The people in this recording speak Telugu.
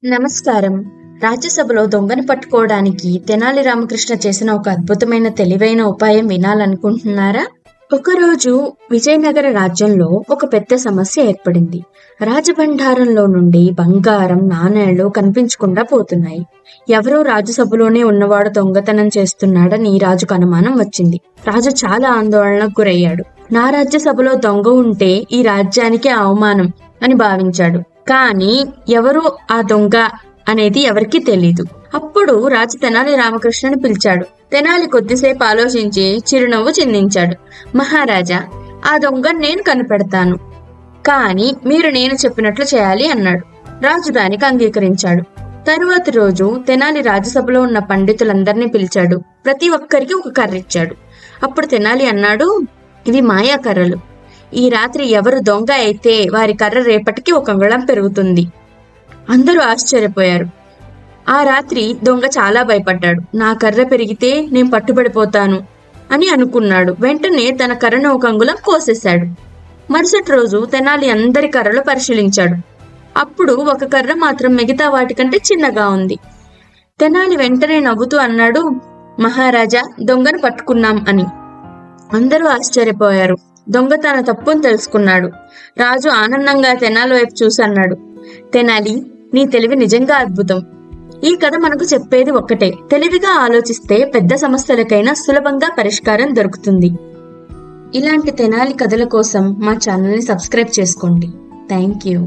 నమస్కారం. రాజ్యసభలో దొంగను పట్టుకోవడానికి తెనాలి రామకృష్ణ చేసిన ఒక అద్భుతమైన తెలివైన ఉపాయం వినాలనుకుంటున్నారా? ఒకరోజు విజయనగర రాజ్యంలో ఒక పెద్ద సమస్య ఏర్పడింది. రాజభండారంలో నుండి బంగారం, నాణేలు కనిపించకుండా పోతున్నాయి. ఎవరో రాజ్యసభలోనే ఉన్నవాడు దొంగతనం చేస్తున్నాడని రాజుకు అనుమానం వచ్చింది. రాజు చాలా ఆందోళనకు గురయ్యాడు. నా రాజ్యసభలో దొంగ ఉంటే ఈ రాజ్యానికి అవమానం అని భావించాడు. కానీ ఎవరు ఆ దొంగ అనేది ఎవరికీ తెలీదు. అప్పుడు రాజు తెనాలి రామకృష్ణని పిలిచాడు. తెనాలి కొద్దిసేపు ఆలోచించి చిరునవ్వు చిందించాడు. మహారాజా, ఆ దొంగ నేను కనిపెడతాను, కానీ మీరు నేను చెప్పినట్లు చేయాలి అన్నాడు. రాజు దానికి అంగీకరించాడు. తరువాతి రోజు తెనాలి రాజ్యసభలో ఉన్న పండితులందరినీ పిలిచాడు. ప్రతి ఒక్కరికి ఒక కర్ర ఇచ్చాడు. అప్పుడు తెనాలి అన్నాడు, ఇవి మాయా కర్రలు. ఈ రాత్రి ఎవరు దొంగ అయితే వారి కర్ర రేపటికి 1 అంగుళం పెరుగుతుంది. అందరూ ఆశ్చర్యపోయారు. ఆ రాత్రి దొంగ చాలా భయపడ్డాడు. నా కర్ర పెరిగితే నేను పట్టుబడిపోతాను అని అనుకున్నాడు. వెంటనే తన కర్రను 1 అంగుళం కోసేశాడు. మరుసటి రోజు తెనాలి అందరి కర్రలు పరిశీలించాడు. అప్పుడు ఒక కర్ర మాత్రం మిగతా వాటికంటే చిన్నగా ఉంది. తెనాలి వెంటనే నవ్వుతూ అన్నాడు, మహారాజా, దొంగను పట్టుకున్నాం అని. అందరూ ఆశ్చర్యపోయారు. దొంగ తన తప్పును తెలుసుకున్నాడు. రాజు ఆనందంగా తెనాలి వైపు చూసి అన్నాడు, తెనాలి, నీ తెలివి నిజంగా అద్భుతం. ఈ కథ మనకు చెప్పేది ఒక్కటే, తెలివిగా ఆలోచిస్తే పెద్ద సమస్యలకైనా సులభంగా పరిష్కారం దొరుకుతుంది. ఇలాంటి తెనాలి కథల కోసం మా ఛానల్ని సబ్స్క్రైబ్ చేసుకోండి. Thank you.